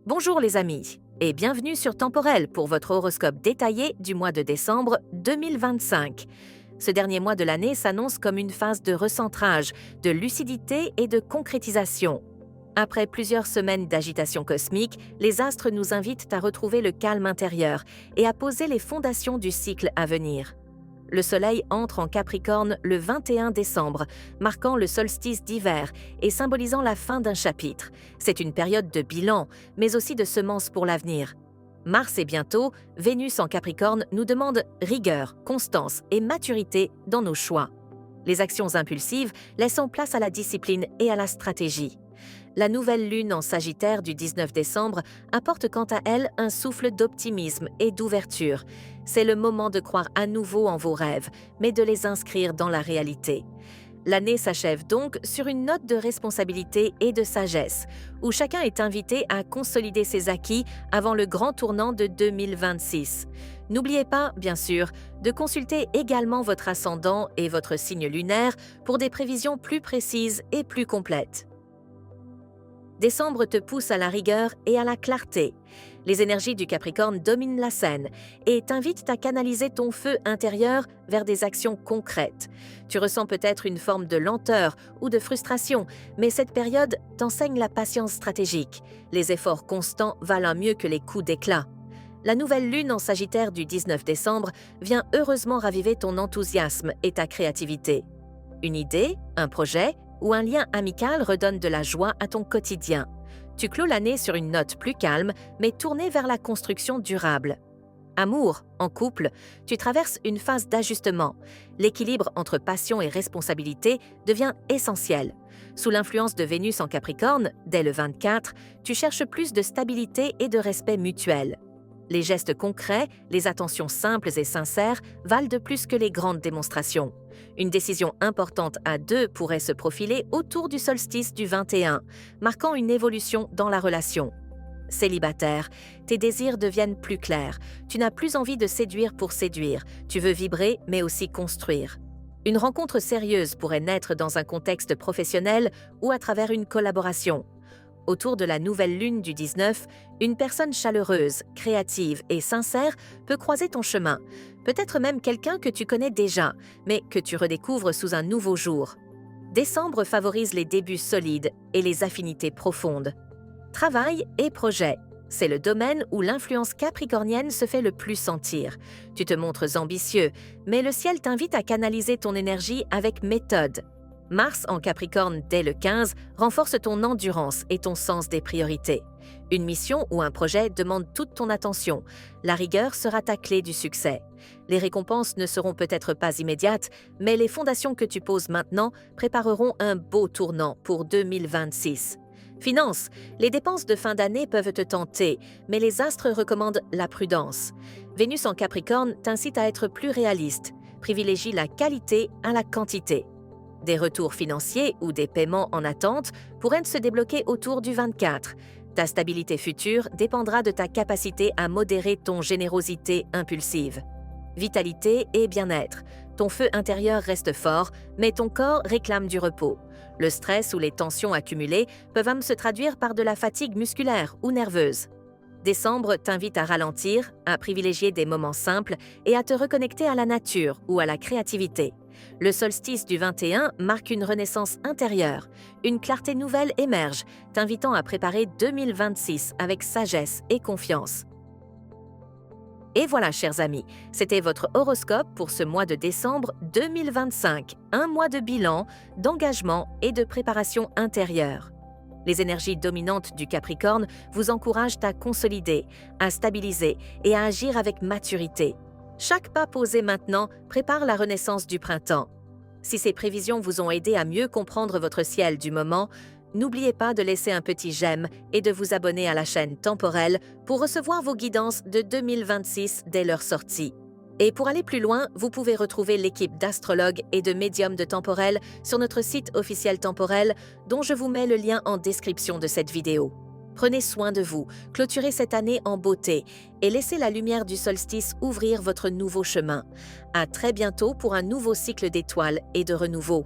Bonjour les amis et bienvenue sur Temporel pour votre horoscope détaillé du mois de décembre 2025. Ce dernier mois de l'année s'annonce comme une phase de recentrage, de lucidité et de concrétisation. Après plusieurs semaines d'agitation cosmique, les astres nous invitent à retrouver le calme intérieur et à poser les fondations du cycle à venir. Le Soleil entre en Capricorne le 21 décembre, marquant le solstice d'hiver et symbolisant la fin d'un chapitre. C'est une période de bilan, mais aussi de semences pour l'avenir. Mars et bientôt, Vénus en Capricorne nous demande rigueur, constance et maturité dans nos choix. Les actions impulsives laissant place à la discipline et à la stratégie. La nouvelle lune en Sagittaire du 19 décembre apporte quant à elle un souffle d'optimisme et d'ouverture. C'est le moment de croire à nouveau en vos rêves, mais de les inscrire dans la réalité. L'année s'achève donc sur une note de responsabilité et de sagesse, où chacun est invité à consolider ses acquis avant le grand tournant de 2026. N'oubliez pas, bien sûr, de consulter également votre ascendant et votre signe lunaire pour des prévisions plus précises et plus complètes. Décembre te pousse à la rigueur et à la clarté. Les énergies du Capricorne dominent la scène et t'invitent à canaliser ton feu intérieur vers des actions concrètes. Tu ressens peut-être une forme de lenteur ou de frustration, mais cette période t'enseigne la patience stratégique. Les efforts constants valent mieux que les coups d'éclat. La nouvelle lune en Sagittaire du 19 décembre vient heureusement raviver ton enthousiasme et ta créativité. Une idée, un projet ou un lien amical redonne de la joie à ton quotidien. Tu clôt l'année sur une note plus calme, mais tournée vers la construction durable. Amour, en couple, tu traverses une phase d'ajustement. L'équilibre entre passion et responsabilité devient essentiel. Sous l'influence de Vénus en Capricorne, dès le 24, tu cherches plus de stabilité et de respect mutuel. Les gestes concrets, les attentions simples et sincères valent de plus que les grandes démonstrations. Une décision importante à deux pourrait se profiler autour du solstice du 21, marquant une évolution dans la relation. Célibataire, tes désirs deviennent plus clairs. Tu n'as plus envie de séduire pour séduire. Tu veux vibrer, mais aussi construire. Une rencontre sérieuse pourrait naître dans un contexte professionnel ou à travers une collaboration. Autour de la nouvelle lune du 19, une personne chaleureuse, créative et sincère peut croiser ton chemin. Peut-être même quelqu'un que tu connais déjà, mais que tu redécouvres sous un nouveau jour. Décembre favorise les débuts solides et les affinités profondes. Travail et projet. C'est le domaine où l'influence capricornienne se fait le plus sentir. Tu te montres ambitieux, mais le ciel t'invite à canaliser ton énergie avec méthode. Mars en Capricorne dès le 15 renforce ton endurance et ton sens des priorités. Une mission ou un projet demande toute ton attention. La rigueur sera ta clé du succès. Les récompenses ne seront peut-être pas immédiates, mais les fondations que tu poses maintenant prépareront un beau tournant pour 2026. Finances, les dépenses de fin d'année peuvent te tenter, mais les astres recommandent la prudence. Vénus en Capricorne t'incite à être plus réaliste. Privilégie la qualité à la quantité. Des retours financiers ou des paiements en attente pourraient se débloquer autour du 24. Ta stabilité future dépendra de ta capacité à modérer ton générosité impulsive. Vitalité et bien-être. Ton feu intérieur reste fort, mais ton corps réclame du repos. Le stress ou les tensions accumulées peuvent même se traduire par de la fatigue musculaire ou nerveuse. Décembre t'invite à ralentir, à privilégier des moments simples et à te reconnecter à la nature ou à la créativité. Le solstice du 21 marque une renaissance intérieure. Une clarté nouvelle émerge, t'invitant à préparer 2026 avec sagesse et confiance. Et voilà, chers amis, c'était votre horoscope pour ce mois de décembre 2025, un mois de bilan, d'engagement et de préparation intérieure. Les énergies dominantes du Capricorne vous encouragent à consolider, à stabiliser et à agir avec maturité. Chaque pas posé maintenant prépare la renaissance du printemps. Si ces prévisions vous ont aidé à mieux comprendre votre ciel du moment, n'oubliez pas de laisser un petit j'aime et de vous abonner à la chaîne Temporel pour recevoir vos guidances de 2026 dès leur sortie. Et pour aller plus loin, vous pouvez retrouver l'équipe d'astrologues et de médiums de Temporel sur notre site officiel Temporel, dont je vous mets le lien en description de cette vidéo. Prenez soin de vous, clôturez cette année en beauté et laissez la lumière du solstice ouvrir votre nouveau chemin. À très bientôt pour un nouveau cycle d'étoiles et de renouveau.